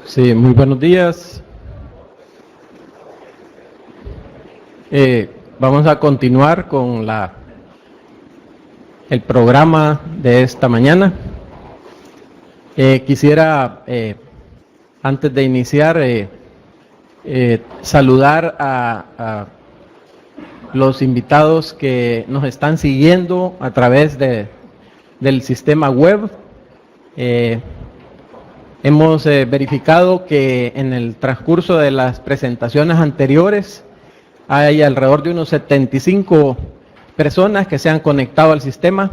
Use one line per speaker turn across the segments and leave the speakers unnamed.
Sí, muy buenos días. Vamos a continuar con el programa de esta mañana. Quisiera, antes de iniciar, saludar a los invitados que nos están siguiendo a través del sistema web. Hemos verificado que en el transcurso de las presentaciones anteriores hay alrededor de unos 75 personas que se han conectado al sistema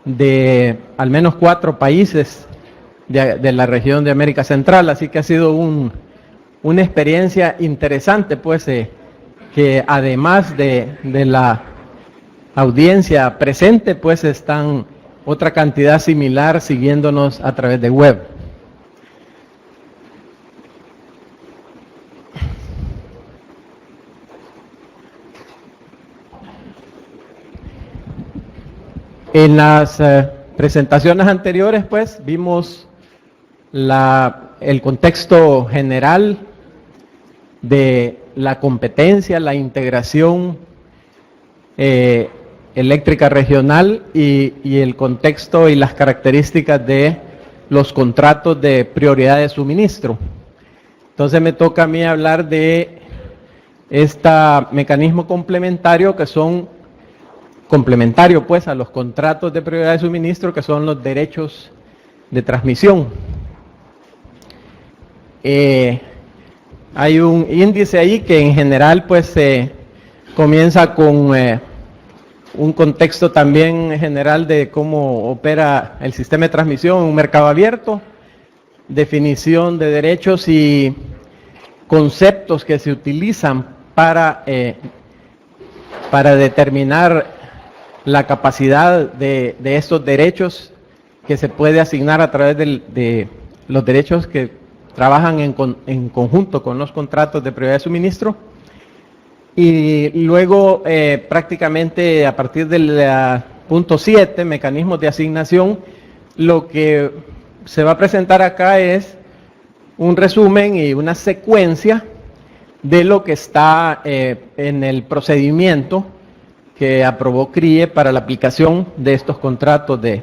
de al menos 4 países de la región de América Central, así que ha sido una experiencia interesante, pues que además de la audiencia presente, pues están otra cantidad similar siguiéndonos a través de web. En las presentaciones anteriores, pues, vimos el contexto general de la competencia, la integración eléctrica regional y el contexto y las características de los contratos de prioridad de suministro. Entonces me toca a mí hablar de este mecanismo complementario que son complementario pues a los contratos de prioridad de suministro, que son los derechos de transmisión. Hay un índice ahí que en general pues comienza con un contexto también general de cómo opera el sistema de transmisión en un mercado abierto, definición de derechos y conceptos que se utilizan para determinar la capacidad de estos derechos que se puede asignar a través de los derechos que trabajan en conjunto con los contratos de prioridad de suministro. Y luego prácticamente a partir del punto 7, mecanismos de asignación, lo que se va a presentar acá es un resumen y una secuencia de lo que está en el procedimiento que aprobó CRIE para la aplicación de estos contratos de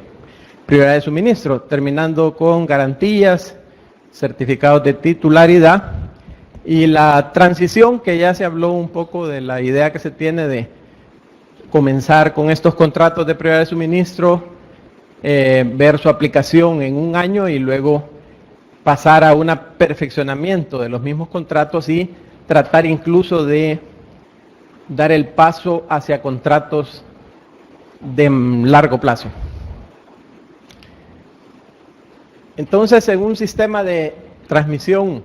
prioridad de suministro, terminando con garantías, certificados de titularidad y la transición, que ya se habló un poco de la idea que se tiene de comenzar con estos contratos de prioridad de suministro, ver su aplicación en un año y luego pasar a un perfeccionamiento de los mismos contratos y tratar incluso de dar el paso hacia contratos de largo plazo. Entonces, en un sistema de transmisión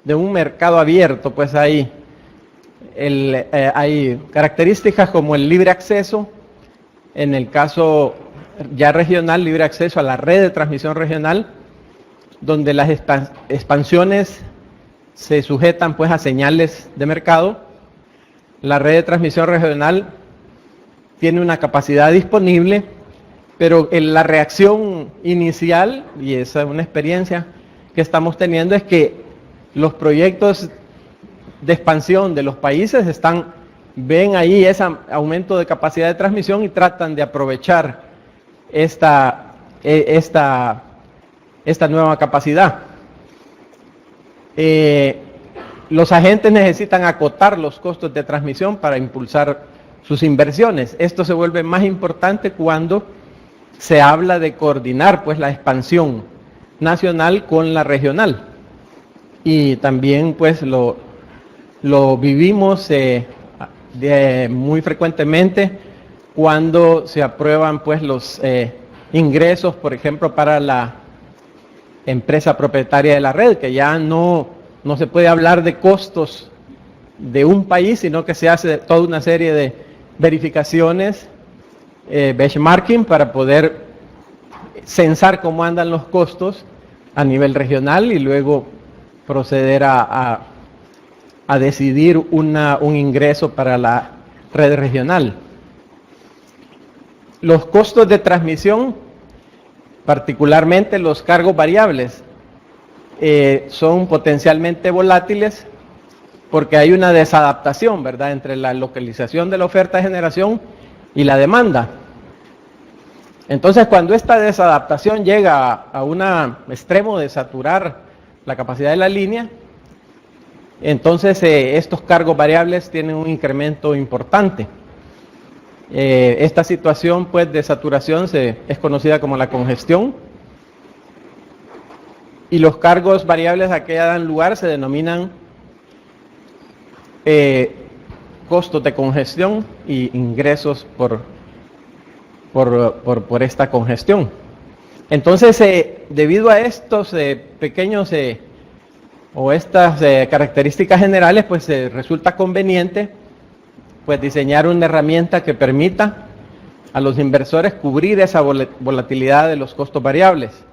de un mercado abierto, pues hay características como el libre acceso, en el caso ya regional, libre acceso a la red de transmisión regional, donde las expansiones se sujetan pues a señales de mercado. La red de transmisión regional tiene una capacidad disponible, pero la reacción inicial, y esa es una experiencia que estamos teniendo, es que los proyectos de expansión de los países ven ahí ese aumento de capacidad de transmisión y tratan de aprovechar esta nueva capacidad. Los agentes necesitan acotar los costos de transmisión para impulsar sus inversiones. Esto se vuelve más importante cuando se habla de coordinar pues la expansión nacional con la regional. Y también pues lo vivimos muy frecuentemente cuando se aprueban pues los ingresos, por ejemplo, para la empresa propietaria de la red, que ya no se puede hablar de costos de un país, sino que se hace toda una serie de verificaciones, benchmarking, para poder censar cómo andan los costos a nivel regional y luego proceder a decidir un ingreso para la red regional. Los costos de transmisión, particularmente los cargos variables, son potencialmente volátiles porque hay una desadaptación, ¿verdad?, entre la localización de la oferta de generación y la demanda. Entonces, cuando esta desadaptación llega a un extremo de saturar la capacidad de la línea, entonces estos cargos variables tienen un incremento importante. Esta situación, pues, de saturación es conocida como la congestión, y los cargos variables a que dan lugar se denominan costos de congestión y ingresos por esta congestión. Entonces, debido a estos pequeños o estas características generales, pues resulta conveniente pues diseñar una herramienta que permita a los inversores cubrir esa volatilidad de los costos variables.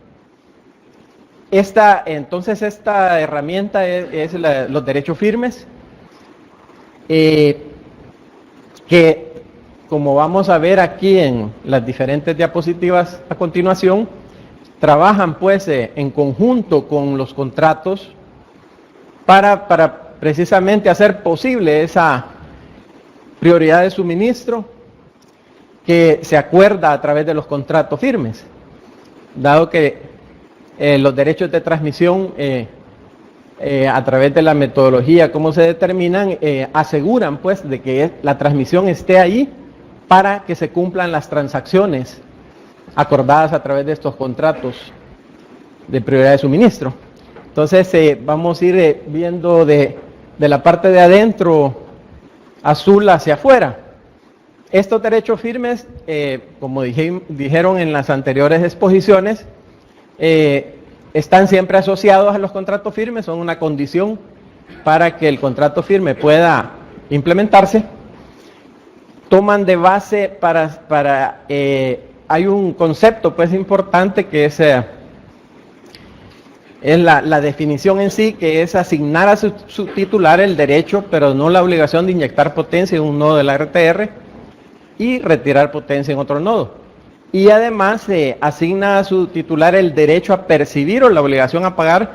Entonces esta herramienta es los derechos firmes, que, como vamos a ver aquí en las diferentes diapositivas a continuación, trabajan pues en conjunto con los contratos para precisamente hacer posible esa prioridad de suministro que se acuerda a través de los contratos firmes, dado que los derechos de transmisión a través de la metodología, cómo se determinan, aseguran pues de que la transmisión esté ahí para que se cumplan las transacciones acordadas a través de estos contratos de prioridad de suministro. Entonces vamos a ir viendo de la parte de adentro azul hacia afuera. Estos derechos firmes, como dijeron en las anteriores exposiciones, están siempre asociados a los contratos firmes, son una condición para que el contrato firme pueda implementarse. Toman de base hay un concepto pues importante que es la definición en sí, que es asignar a su titular el derecho, pero no la obligación de inyectar potencia en un nodo de la RTR y retirar potencia en otro nodo. Y además asigna a su titular el derecho a percibir o la obligación a pagar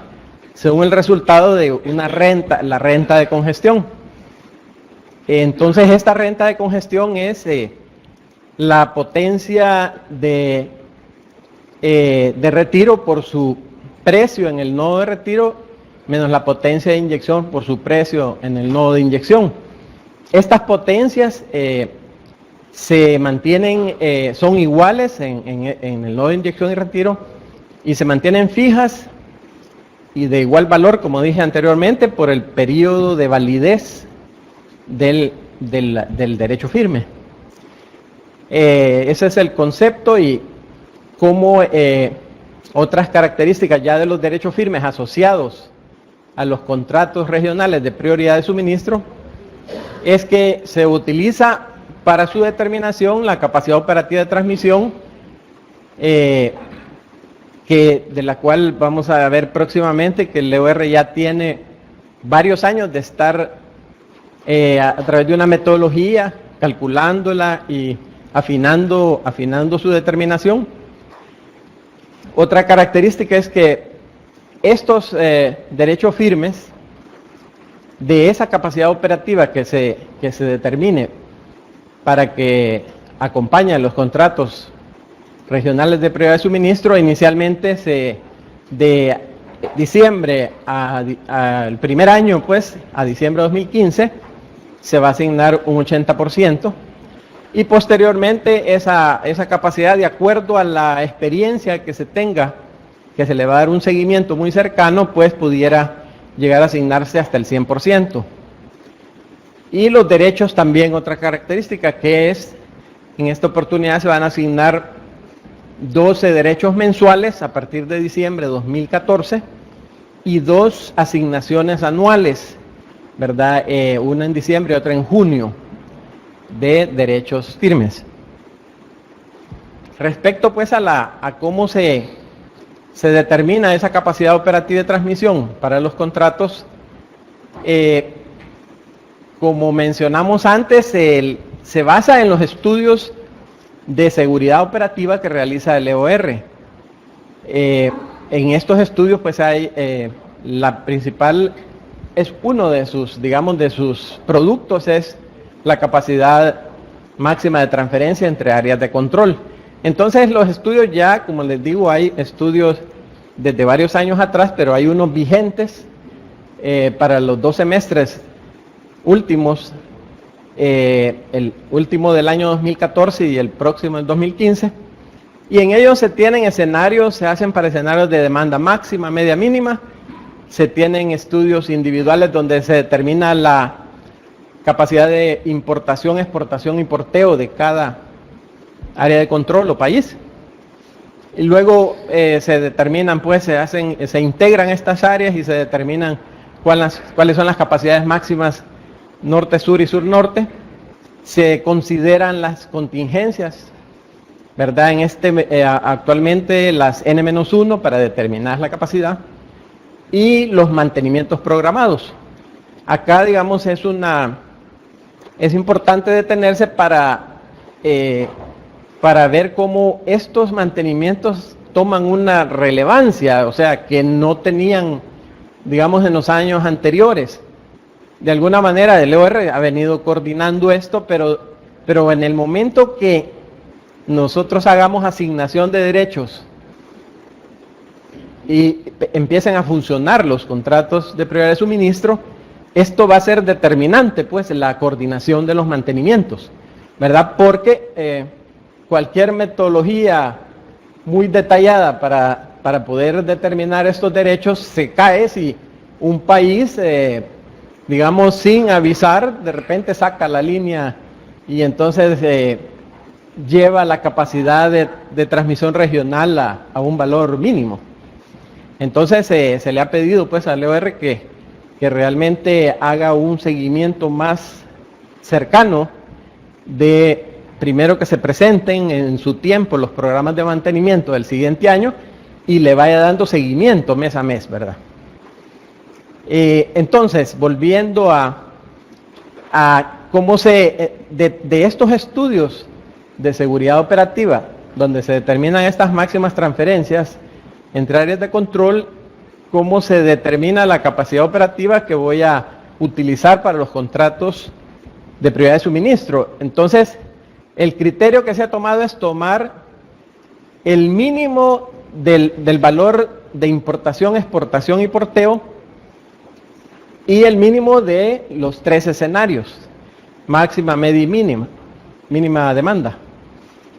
según el resultado de una renta, la renta de congestión. Entonces esta renta de congestión es la potencia de retiro por su precio en el nodo de retiro menos la potencia de inyección por su precio en el nodo de inyección. Estas potencias se mantienen, son iguales en el nodo de inyección y retiro y se mantienen fijas y de igual valor, como dije anteriormente, por el periodo de validez del derecho firme. Ese es el concepto y como otras características ya de los derechos firmes asociados a los contratos regionales de prioridad de suministro es que se utiliza para su determinación la capacidad operativa de transmisión, de la cual vamos a ver próximamente que el LEOR ya tiene varios años de estar a través de una metodología calculándola y afinando su determinación. Otra característica es que estos derechos firmes de esa capacidad operativa que se determine para que acompañen los contratos regionales de prioridad de suministro, inicialmente de diciembre al primer año, pues a diciembre de 2015, se va a asignar un 80%. Y posteriormente esa capacidad, de acuerdo a la experiencia que se tenga, que se le va a dar un seguimiento muy cercano, pues pudiera llegar a asignarse hasta el 100%. Y los derechos también, otra característica que es, en esta oportunidad se van a asignar 12 derechos mensuales a partir de diciembre de 2014 y 2 asignaciones anuales, ¿verdad? Una en diciembre y otra en junio, de derechos firmes. Respecto pues a cómo se determina esa capacidad operativa de transmisión para los contratos, como mencionamos antes, se basa en los estudios de seguridad operativa que realiza el LEOR. En estos estudios pues hay la principal es uno de sus, digamos, de sus productos es la capacidad máxima de transferencia entre áreas de control. Entonces los estudios ya, como les digo, hay estudios desde varios años atrás, pero hay unos vigentes para los 2 semestres últimos, el último del año 2014 y el próximo del 2015, y en ellos se tienen escenarios, se hacen para escenarios de demanda máxima, media, mínima, se tienen estudios individuales donde se determina la capacidad de importación, exportación y porteo de cada área de control o país. Y luego se determinan, pues se integran estas áreas y se determinan cuáles son las capacidades máximas norte-sur y sur-norte. Se consideran las contingencias, ¿verdad? Actualmente las N-1 para determinar la capacidad y los mantenimientos programados. Acá, digamos, es importante detenerse para ver cómo estos mantenimientos toman una relevancia, o sea, que no tenían, digamos, en los años anteriores. De alguna manera el LOR ha venido coordinando esto, pero en el momento que nosotros hagamos asignación de derechos y empiecen a funcionar los contratos de prioridad de suministro, esto va a ser determinante, pues, la coordinación de los mantenimientos, ¿verdad? Porque cualquier metodología muy detallada para poder determinar estos derechos se cae si un país, digamos, sin avisar, de repente saca la línea y entonces lleva la capacidad de transmisión regional a un valor mínimo. Entonces se le ha pedido, pues, al LOR que realmente haga un seguimiento más cercano de, primero, que se presenten en su tiempo los programas de mantenimiento del siguiente año y le vaya dando seguimiento mes a mes, ¿verdad? Entonces, volviendo a cómo de estos estudios de seguridad operativa, donde se determinan estas máximas transferencias entre áreas de control, cómo se determina la capacidad operativa que voy a utilizar para los contratos de prioridad de suministro. Entonces, el criterio que se ha tomado es tomar el mínimo del valor de importación, exportación y porteo y el mínimo de los 3 escenarios, máxima, media y mínima demanda.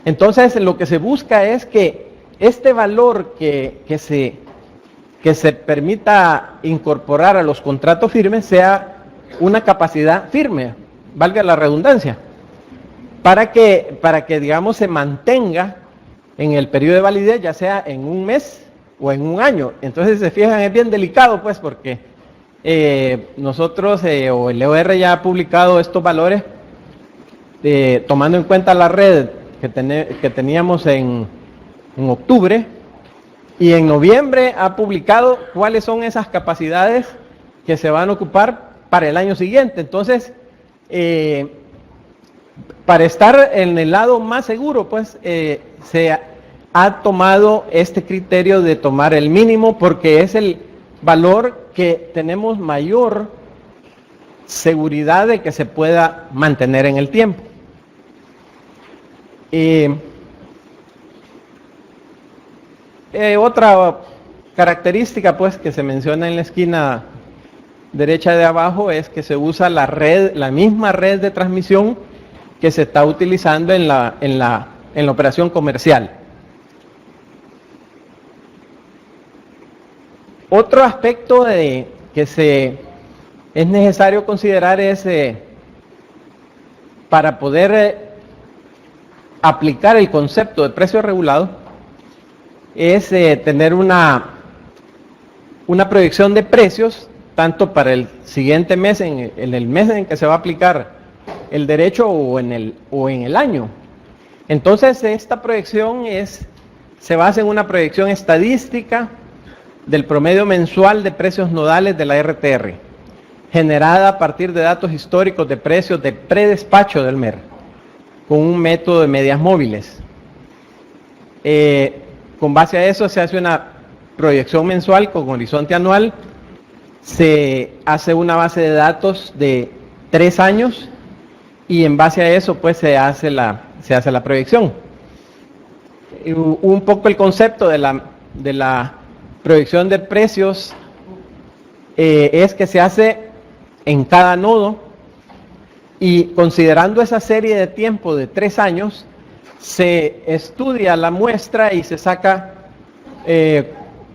Entonces, lo que se busca es que este valor que se permita incorporar a los contratos firmes sea una capacidad firme, valga la redundancia, para que digamos se mantenga en el periodo de validez, ya sea en un mes o en un año. Entonces, se fijan, es bien delicado, pues, porque nosotros o el LOR ya ha publicado estos valores tomando en cuenta la red que teníamos en octubre, y en noviembre ha publicado cuáles son esas capacidades que se van a ocupar para el año siguiente. Entonces, para estar en el lado más seguro, pues se ha tomado este criterio de tomar el mínimo, porque es el valor que tenemos mayor seguridad de que se pueda mantener en el tiempo. Otra característica, pues, que se menciona en la esquina derecha de abajo es que se usa la misma red de transmisión que se está utilizando en la operación comercial. Otro aspecto que es necesario considerar es para poder aplicar el concepto de precio regulado, es tener una proyección de precios tanto para el siguiente mes, en el mes en que se va a aplicar el derecho o en el año. Entonces, esta proyección se basa en una proyección estadística del promedio mensual de precios nodales de la RTR, generada a partir de datos históricos de precios de predespacho del MER, con un método de medias móviles. Con base a eso se hace una proyección mensual con horizonte anual se hace una base de datos de 3 años y en base a eso pues se hace la proyección. Un poco el concepto de la proyección de precios es que se hace en cada nodo y considerando esa serie de tiempo de 3 años, se estudia la muestra y se saca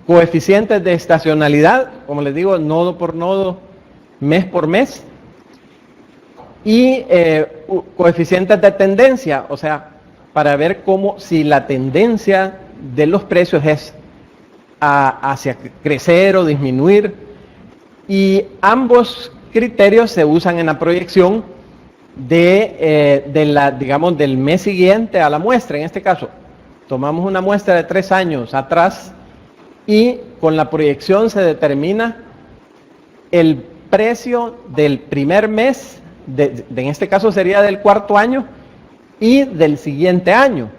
coeficientes de estacionalidad, como les digo, nodo por nodo, mes por mes, y coeficientes de tendencia, o sea, para ver cómo si la tendencia de los precios es hacia crecer o disminuir, y ambos criterios se usan en la proyección digamos, del mes siguiente a la muestra. En este caso, tomamos una muestra de 3 años atrás y con la proyección se determina el precio del primer mes, en este caso sería del cuarto año, y del siguiente año,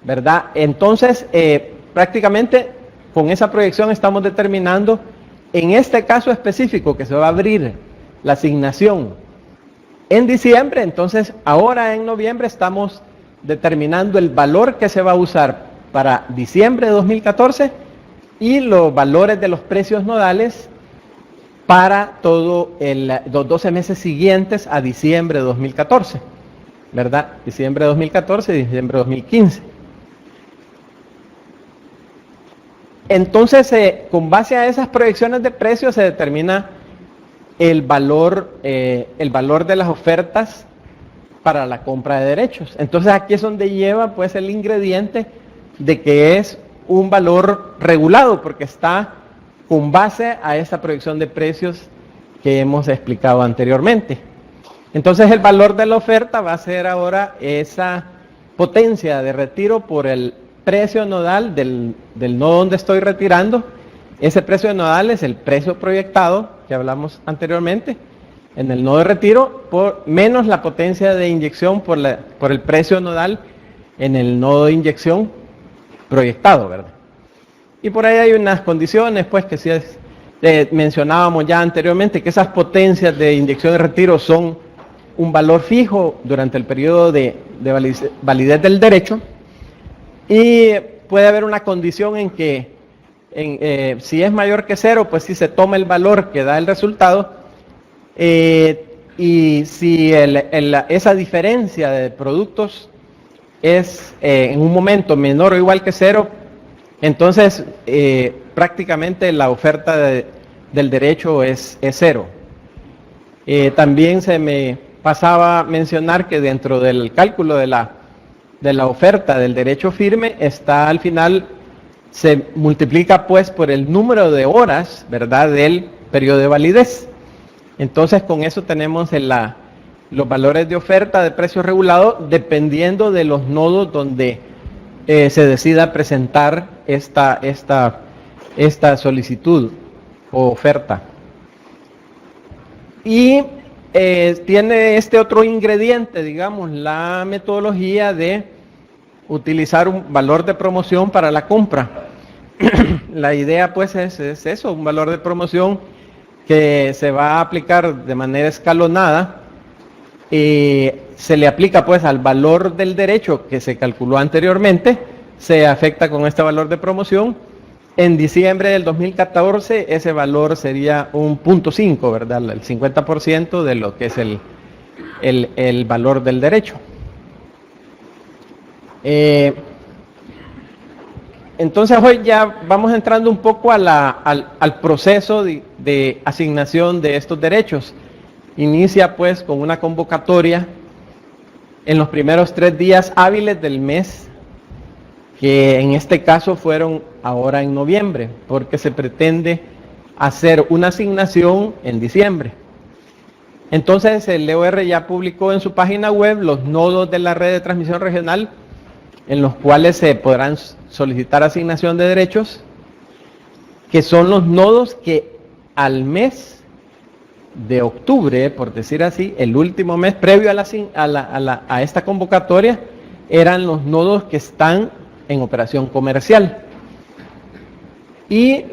¿verdad? Entonces, prácticamente con esa proyección estamos determinando, en este caso específico, que se va a abrir la asignación en diciembre, entonces ahora en noviembre estamos determinando el valor que se va a usar para diciembre de 2014 y los valores de los precios nodales para todos los 12 meses siguientes a diciembre de 2014, ¿verdad? Diciembre de 2014 y diciembre de 2015. Entonces, con base a esas proyecciones de precios se determina el valor de las ofertas para la compra de derechos. Entonces aquí es donde lleva pues el ingrediente de que es un valor regulado, porque está con base a esa proyección de precios que hemos explicado anteriormente. Entonces el valor de la oferta va a ser ahora esa potencia de retiro por el precio nodal del nodo donde estoy retirando. Ese precio nodal es el precio proyectado que hablamos anteriormente en el nodo de retiro, menos la potencia de inyección por el precio nodal en el nodo de inyección proyectado, ¿verdad? Y por ahí hay unas condiciones, pues, que sí mencionábamos ya anteriormente, que esas potencias de inyección y retiro son un valor fijo durante el periodo de validez del derecho, y puede haber una condición en que si es mayor que 0, pues sí se toma el valor que da el resultado, y si esa diferencia de productos es en un momento menor o igual que 0, entonces prácticamente la oferta del derecho es 0. También se me pasaba a mencionar que dentro del cálculo de la oferta del derecho firme está al final, se multiplica pues por el número de horas, ¿verdad?, del periodo de validez. Entonces con eso tenemos los valores de oferta de precio regulado dependiendo de los nodos donde se decida presentar esta solicitud o oferta. Y tiene este otro ingrediente, digamos, la metodología de utilizar un valor de promoción para la compra. La idea pues es eso, un valor de promoción que se va a aplicar de manera escalonada. Se le aplica pues al valor del derecho que se calculó anteriormente, se afecta con este valor de promoción. En diciembre del 2014 ese valor sería un 0.5, ¿verdad? El 50% de lo que es el valor del derecho. Entonces hoy ya vamos entrando un poco al proceso de asignación de estos derechos. Inicia pues con una convocatoria en los primeros 3 días hábiles del mes, que en este caso fueron ahora en noviembre, porque se pretende hacer una asignación en diciembre. Entonces el EOR ya publicó en su página web los nodos de la red de transmisión regional en los cuales se podrán solicitar asignación de derechos, que son los nodos que al mes de octubre, por decir así, el último mes previo a esta convocatoria, eran los nodos que están en operación comercial. Y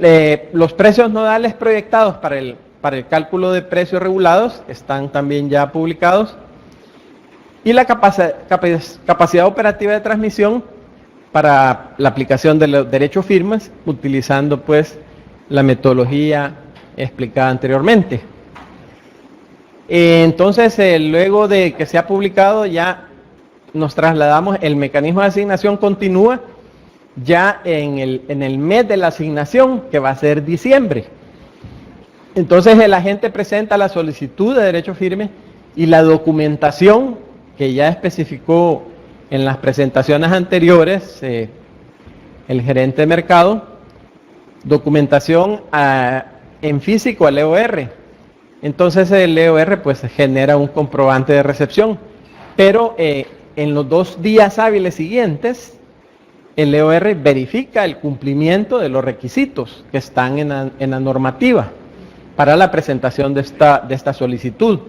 los precios nodales proyectados para el cálculo de precios regulados están también ya publicados. Y la capacidad operativa de transmisión para la aplicación de los derechos firmes, utilizando pues la metodología explicada anteriormente. Entonces, luego de que se ha publicado, ya nos trasladamos, el mecanismo de asignación continúa ya en el mes de la asignación, que va a ser diciembre. Entonces el agente presenta la solicitud de derecho firme y la documentación que ya especificó en las presentaciones anteriores el gerente de mercado, documentación en físico al EOR. Entonces el EOR pues genera un comprobante de recepción, pero en los 2 días hábiles siguientes el EOR verifica el cumplimiento de los requisitos que están en la normativa para la presentación de esta solicitud.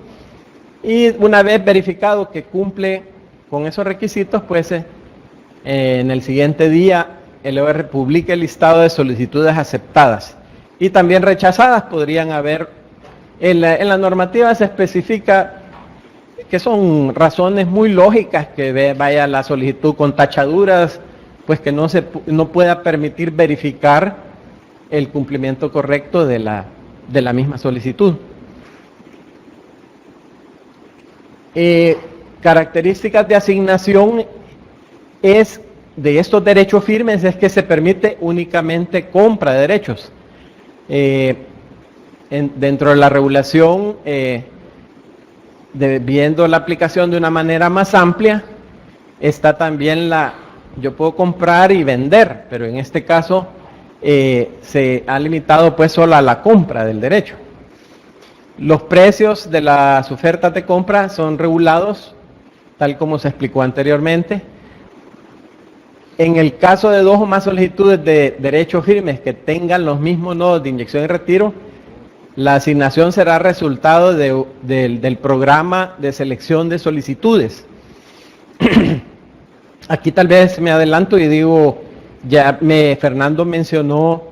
Y una vez verificado que cumple con esos requisitos, pues en el siguiente día el EOR publica el listado de solicitudes aceptadas y también rechazadas. Podrían haber, en la normativa se especifica que son razones muy lógicas, que vaya la solicitud con tachaduras, pues que no pueda permitir verificar el cumplimiento correcto de la misma solicitud. Características de asignación de estos derechos firmes es que se permite únicamente compra de derechos. Dentro de la regulación, viendo la aplicación de una manera más amplia, está también yo puedo comprar y vender, pero en este caso se ha limitado pues solo a la compra del derecho. Los precios de las ofertas de compra son regulados, tal como se explicó anteriormente. En el caso de 2 o más solicitudes de derechos firmes que tengan los mismos nodos de inyección y retiro, la asignación será resultado del programa de selección de solicitudes. Aquí tal vez me adelanto y digo, Fernando mencionó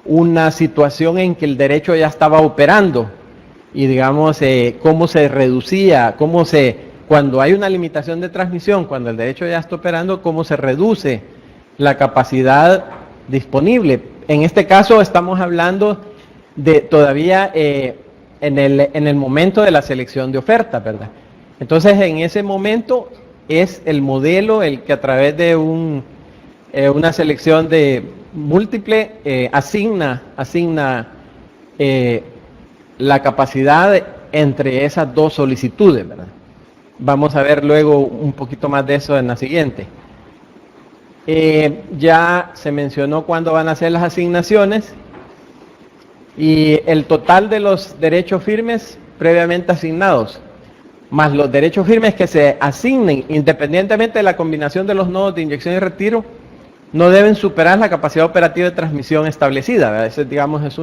una situación en que el derecho ya estaba operando y digamos cómo se reducía, cuando hay una limitación de transmisión, cuando el derecho ya está operando, cómo se reduce la capacidad disponible. En este caso estamos hablando de todavía en el momento de la selección de oferta, ¿verdad? Entonces en ese momento es el modelo el que a través de una selección de múltiple asigna la capacidad entre esas 2 solicitudes, ¿verdad? Vamos a ver luego un poquito más de eso en la siguiente. Ya se mencionó cuándo van a ser las asignaciones y el total de los derechos firmes previamente asignados, más los derechos firmes que se asignen independientemente de la combinación de los nodos de inyección y retiro, no deben superar la capacidad operativa de transmisión establecida, ¿verdad? Ese, digamos, es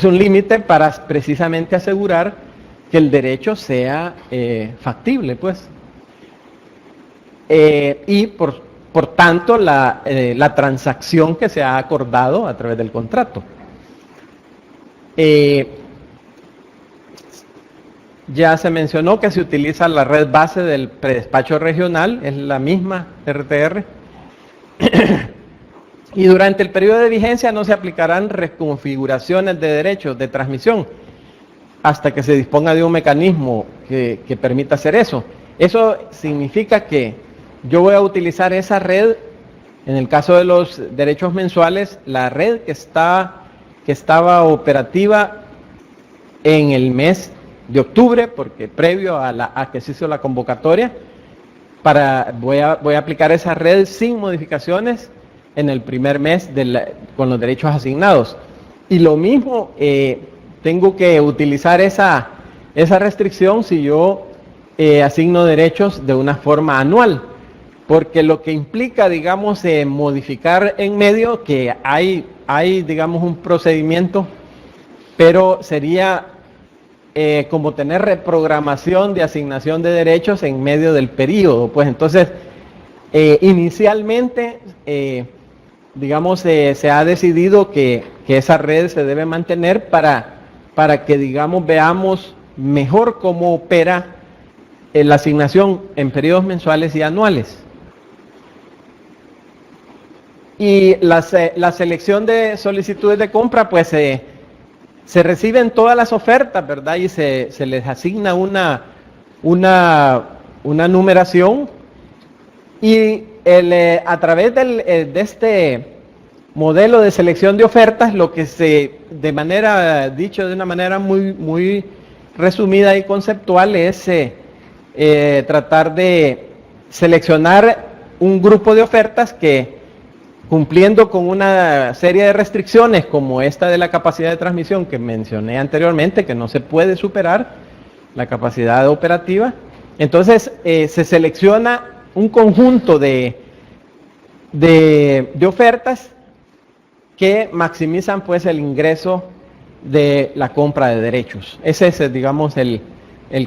un límite para precisamente asegurar que el derecho sea factible, pues. Y por tanto la transacción que se ha acordado a través del contrato. Ya se mencionó que se utiliza la red base del predespacho regional, es la misma RTR. Y durante el periodo de vigencia no se aplicarán reconfiguraciones de derechos de transmisión hasta que se disponga de un mecanismo que permita hacer eso. Eso significa que yo voy a utilizar esa red, en el caso de los derechos mensuales, la red que estaba operativa en el mes de octubre, porque previo a que se hizo la convocatoria, voy a aplicar esa red sin modificaciones en el primer mes con los derechos asignados. Y lo mismo, tengo que utilizar esa restricción si yo asigno derechos de una forma anual, porque lo que implica, digamos, modificar en medio, que hay, digamos, un procedimiento, pero sería como tener reprogramación de asignación de derechos en medio del periodo. Pues entonces, inicialmente digamos, se ha decidido que esa red se debe mantener para que, digamos, veamos mejor cómo opera la asignación en periodos mensuales y anuales. Y la selección de solicitudes de compra, pues se reciben todas las ofertas, ¿verdad? Y se les asigna una numeración, y a través de este modelo de selección de ofertas, lo que dicho de una manera muy resumida y conceptual, es tratar de seleccionar un grupo de ofertas que, cumpliendo con una serie de restricciones como esta de la capacidad de transmisión que mencioné anteriormente, que no se puede superar la capacidad operativa, entonces se selecciona un conjunto de ofertas que maximizan pues el ingreso de la compra de derechos. Ese es, digamos, el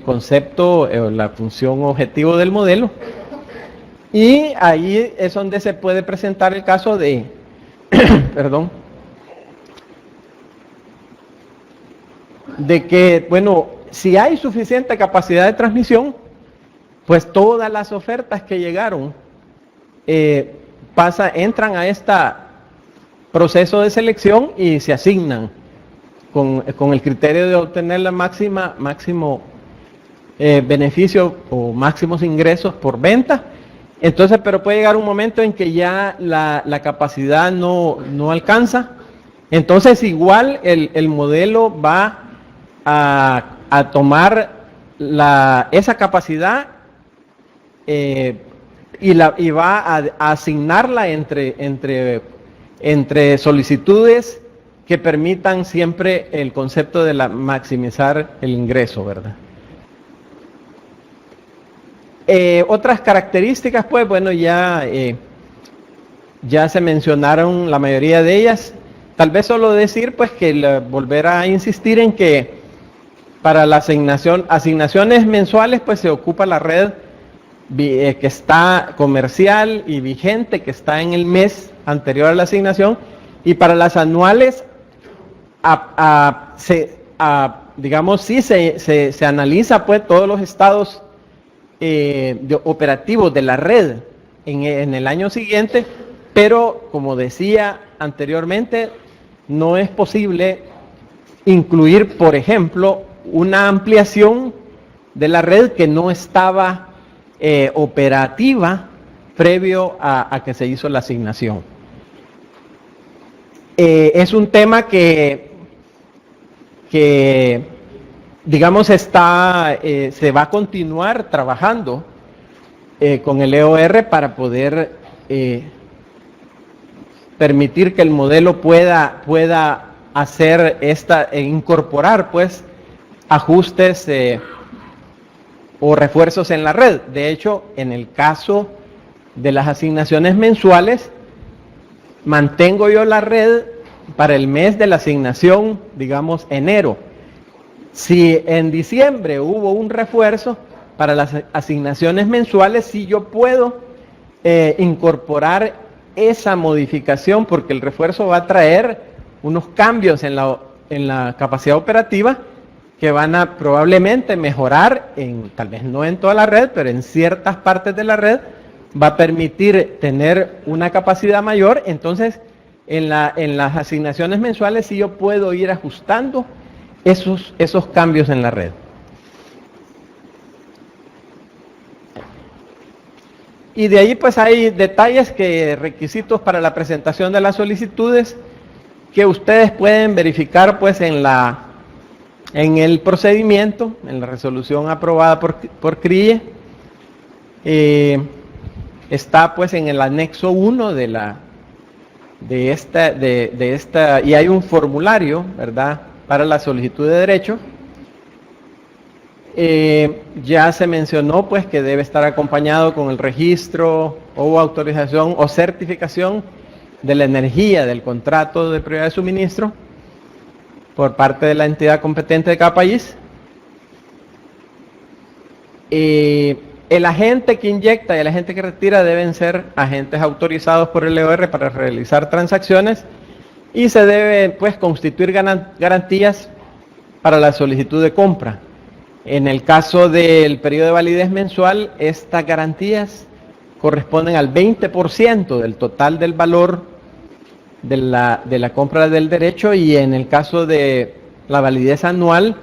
concepto, la función objetivo del modelo. Y ahí es donde se puede presentar el caso de, perdón, de que, bueno, si hay suficiente capacidad de transmisión, pues todas las ofertas que llegaron entran a este proceso de selección y se asignan con el criterio de obtener la máximo beneficio o máximos ingresos por venta. Entonces, pero puede llegar un momento en que ya la capacidad no alcanza. Entonces, igual el modelo va a tomar esa capacidad y va a asignarla entre solicitudes que permitan siempre el concepto de maximizar el ingreso, ¿verdad? Otras características, pues bueno, ya se mencionaron la mayoría de ellas. Tal vez solo decir, pues, que volver a insistir en que para la asignaciones mensuales, pues se ocupa la red que está comercial y vigente, que está en el mes anterior a la asignación, y para las anuales, digamos, sí se analiza pues todos los estados operativos de la red en el año siguiente, pero como decía anteriormente, no es posible incluir, por ejemplo, una ampliación de la red que no estaba operativa previo a que se hizo la asignación. Es un tema que digamos, se va a continuar trabajando con el EOR para poder permitir que el modelo pueda hacer incorporar pues ajustes o refuerzos en la red. De hecho, en el caso de las asignaciones mensuales, mantengo yo la red para el mes de la asignación, digamos, enero. Si en diciembre hubo un refuerzo para las asignaciones mensuales, sí yo puedo incorporar esa modificación, porque el refuerzo va a traer unos cambios en la capacidad operativa que van a probablemente mejorar, tal vez no en toda la red, pero en ciertas partes de la red, va a permitir tener una capacidad mayor. Entonces, en las asignaciones mensuales sí yo puedo ir ajustando esos cambios en la red. Y de ahí pues hay detalles requisitos para la presentación de las solicitudes que ustedes pueden verificar pues en el procedimiento, en la resolución aprobada por CRIE. Está pues en el anexo 1 de esta, y hay un formulario, ¿verdad?, para la solicitud de derecho. Ya se mencionó pues que debe estar acompañado con el registro o autorización o certificación de la energía del contrato de prioridad de suministro por parte de la entidad competente de cada país. el agente que inyecta y el agente que retira deben ser agentes autorizados por el LOR para realizar transacciones y se debe pues constituir garantías para la solicitud de compra. En el caso del periodo de validez mensual, estas garantías corresponden al 20% del total del valor de la compra del derecho, y en el caso de la validez anual,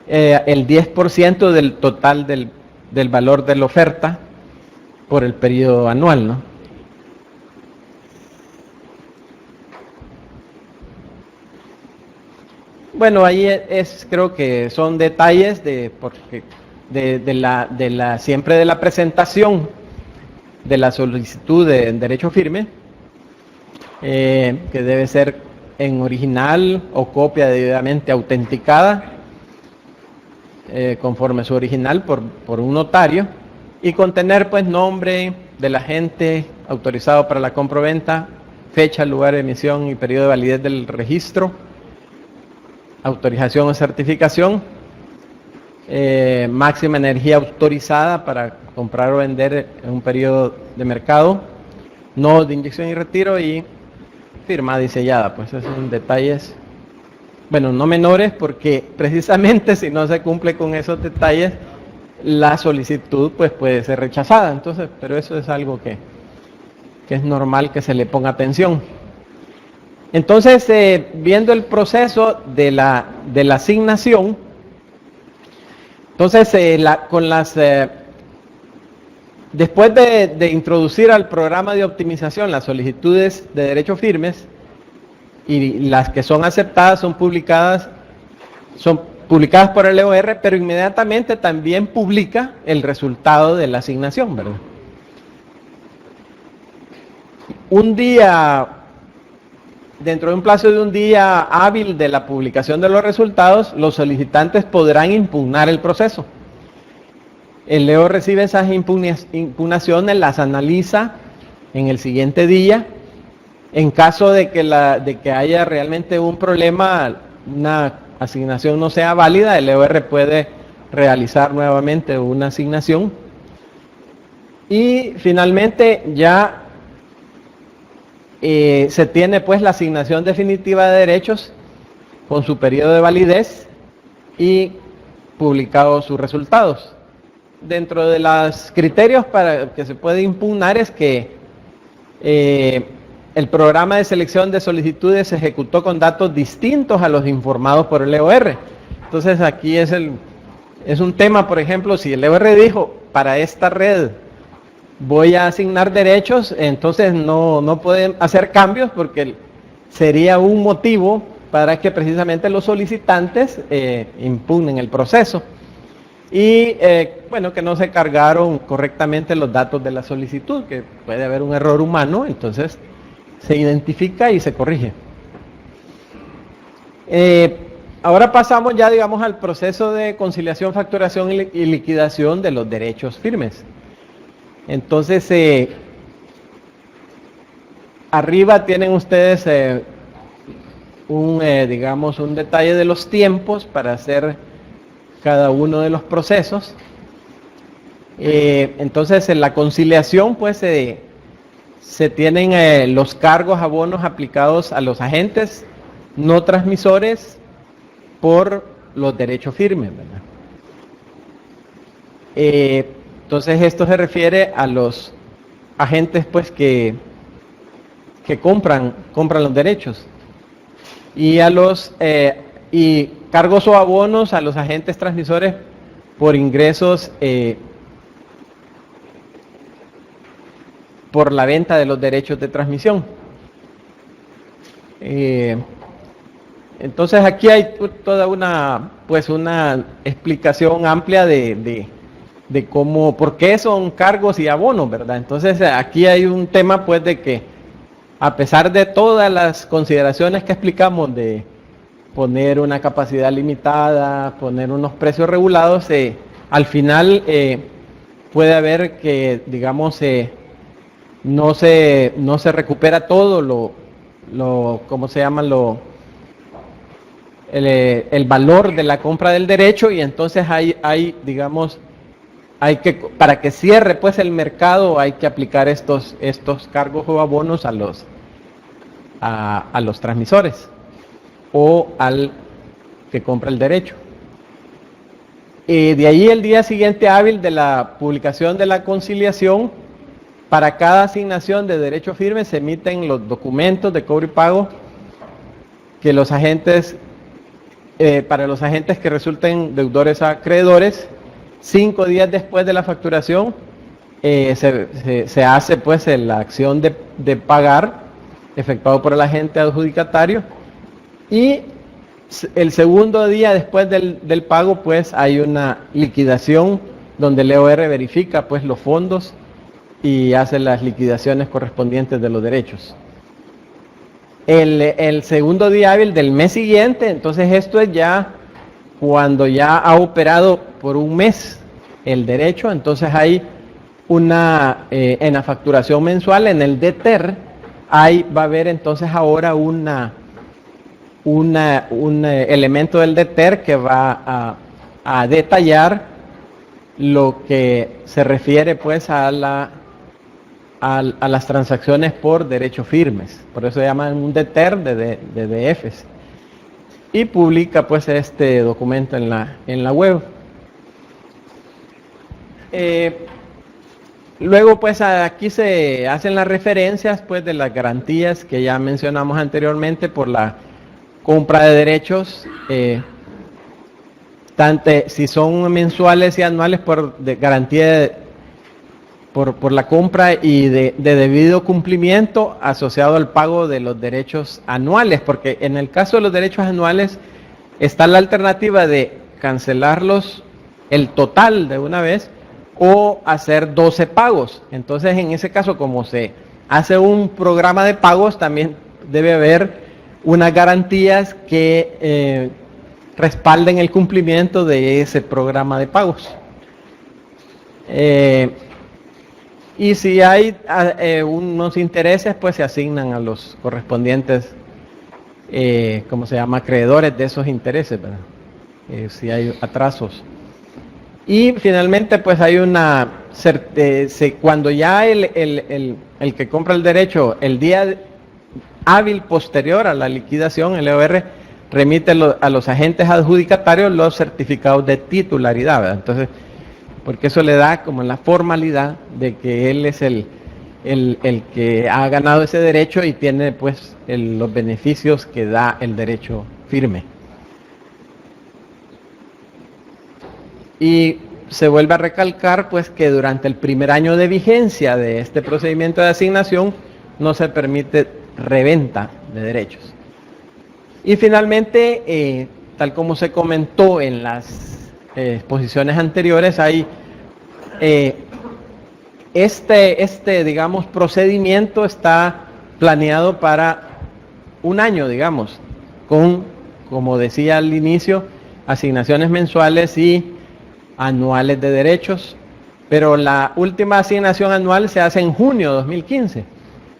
el 10% del total del valor de la oferta por el periodo anual, ¿no? Bueno, ahí creo que son detalles siempre de la presentación de la solicitud de derecho firme, que debe ser en original o copia debidamente autenticada, conforme a su original por un notario, y contener pues nombre del agente autorizado para la compraventa, fecha, lugar de emisión y periodo de validez del registro, autorización o certificación, máxima energía autorizada para comprar o vender en un periodo de mercado, no de inyección y retiro, y firmada y sellada. Pues esos son detalles, bueno, no menores, porque precisamente si no se cumple con esos detalles, la solicitud pues puede ser rechazada. Entonces, pero eso es algo que es normal que se le ponga atención. Entonces, viendo el proceso de la asignación, entonces después de introducir al programa de optimización las solicitudes de derechos firmes, y las que son aceptadas son publicadas por el LOR, pero inmediatamente también publica el resultado de la asignación, ¿verdad? Dentro de un plazo de un día hábil de la publicación de los resultados, los solicitantes podrán impugnar el proceso. El LEO recibe esas impugnaciones, las analiza en el siguiente día. En caso de que haya realmente un problema, una asignación no sea válida, el LEOR puede realizar nuevamente una asignación. Y finalmente ya se tiene pues la asignación definitiva de derechos con su periodo de validez y publicados sus resultados. Dentro de los criterios para que se puede impugnar es que el programa de selección de solicitudes se ejecutó con datos distintos a los informados por el LEOR. Entonces aquí es un tema, por ejemplo, si el LEOR dijo para esta red voy a asignar derechos, entonces no pueden hacer cambios, porque sería un motivo para que precisamente los solicitantes impugnen el proceso. Y bueno, que no se cargaron correctamente los datos de la solicitud, que puede haber un error humano, entonces se identifica y se corrige. Ahora pasamos ya, digamos, al proceso de conciliación, facturación y liquidación de los derechos firmes. Entonces, arriba tienen ustedes digamos, un detalle de los tiempos para hacer cada uno de los procesos. Entonces, en la conciliación, pues, se tienen los cargos, abonos aplicados a los agentes no transmisores por los derechos firmes, ¿verdad? Entonces esto se refiere a los agentes pues que compran los derechos, y a los y cargos o abonos a los agentes transmisores por ingresos por la venta de los derechos de transmisión. Entonces aquí hay toda una explicación amplia de cómo, por qué son cargos y abonos, ¿verdad? Entonces aquí hay un tema pues de que, a pesar de todas las consideraciones que explicamos de poner una capacidad limitada, poner unos precios regulados, al final puede haber que, digamos, no se recupera todo ¿cómo se llama? El valor de la compra del derecho, y entonces hay digamos, para que cierre pues el mercado, hay que aplicar estos cargos o abonos a los transmisores o al que compra el derecho. De ahí el día siguiente hábil de la publicación de la conciliación, para cada asignación de derecho firme se emiten los documentos de cobro y pago que los agentes, para los agentes que resulten deudores a acreedores. 5 días después de la facturación se hace pues la acción de pagar efectuado por el agente adjudicatario, y el segundo día después del pago pues hay una liquidación donde el EOR verifica pues los fondos y hace las liquidaciones correspondientes de los derechos. El segundo día hábil del mes siguiente, entonces esto es ya cuando ya ha operado por un mes el derecho, entonces hay una, en la facturación mensual, en el DETER, va a haber entonces ahora un elemento del DETER que va a detallar lo que se refiere pues a las transacciones por derechos firmes. Por eso se llaman un DETER de DFs. Y publica pues este documento en la web. Luego pues aquí se hacen las referencias pues de las garantías que ya mencionamos anteriormente por la compra de derechos, tanto si son mensuales y anuales por garantía por la compra y de debido cumplimiento asociado al pago de los derechos anuales, porque en el caso de los derechos anuales está la alternativa de cancelarlos el total de una vez o hacer 12 pagos. Entonces en ese caso, como se hace un programa de pagos, también debe haber unas garantías que respalden el cumplimiento de ese programa de pagos. Y si hay unos intereses, pues se asignan a los correspondientes, ¿cómo se llama?, acreedores de esos intereses, ¿verdad? Si hay atrasos. Y finalmente, pues hay cuando ya el que compra el derecho, el día hábil posterior a la liquidación, el EOR remite a los agentes adjudicatarios los certificados de titularidad, ¿verdad? Entonces, porque eso le da como la formalidad de que él es el que ha ganado ese derecho y tiene pues los beneficios que da el derecho firme. Y se vuelve a recalcar pues que durante el primer año de vigencia de este procedimiento de asignación no se permite reventa de derechos. Y finalmente, tal como se comentó en las exposiciones anteriores, hay digamos, procedimiento está planeado para un año, digamos, con, como decía al inicio, asignaciones mensuales y anuales de derechos, pero la última asignación anual se hace en junio de 2015.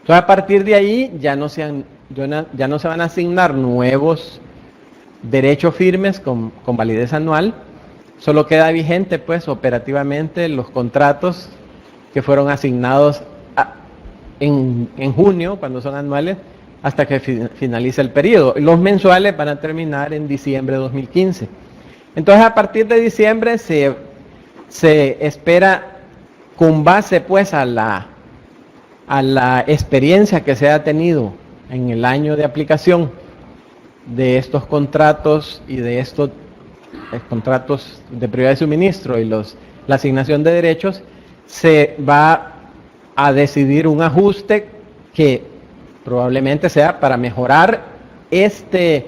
Entonces, a partir de ahí ya no se van a asignar nuevos derechos firmes con validez anual. Solo queda vigente pues operativamente los contratos que fueron asignados en junio, cuando son anuales, hasta que finalice el periodo. Los mensuales van a terminar en diciembre de 2015. Entonces, a partir de diciembre se espera, con base pues a la experiencia que se ha tenido en el año de aplicación de estos contratos y de estos contratos de prioridad de suministro y la asignación de derechos, se va a decidir un ajuste que probablemente sea para mejorar este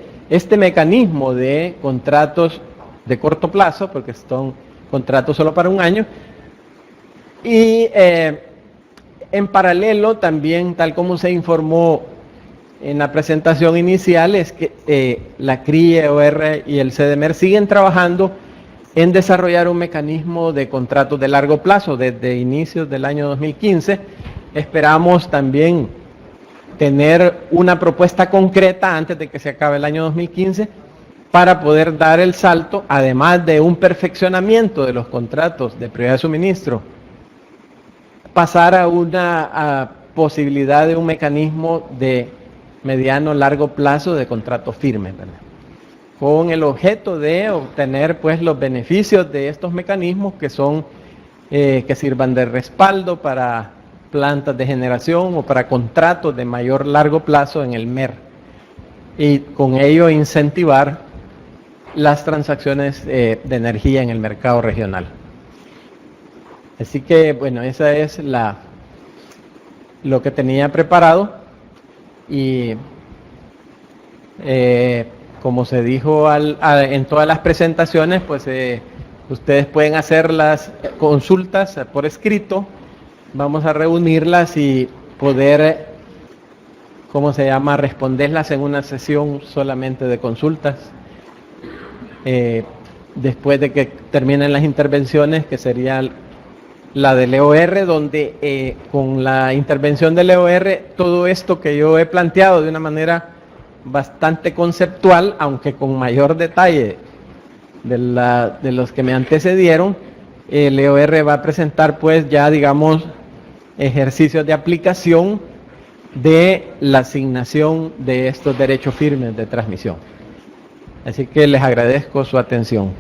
mecanismo de contratos de corto plazo, porque son contratos solo para un año, y en paralelo también, tal como se informó en la presentación inicial, es que la CRI, EOR y el CDMER siguen trabajando en desarrollar un mecanismo de contratos de largo plazo desde inicios del año 2015. Esperamos también tener una propuesta concreta antes de que se acabe el año 2015 para poder dar el salto, además de un perfeccionamiento de los contratos de prioridad de suministro, pasar a una posibilidad de un mecanismo de mediano largo plazo de contratos firmes, ¿verdad? Con el objeto de obtener pues los beneficios de estos mecanismos que son que sirvan de respaldo para plantas de generación o para contratos de mayor largo plazo en el MER, y con ello incentivar las transacciones de energía en el mercado regional. Así que bueno, esa es lo que tenía preparado, y como se dijo en todas las presentaciones, pues ustedes pueden hacer las consultas por escrito. Vamos a reunirlas y poder, responderlas en una sesión solamente de consultas. Después de que terminen las intervenciones, que sería la del EOR, donde con la intervención del EOR, todo esto que yo he planteado de una manera bastante conceptual, aunque con mayor detalle de los que me antecedieron, el EOR va a presentar pues ya digamos ejercicios de aplicación de la asignación de estos derechos firmes de transmisión. Así que les agradezco su atención.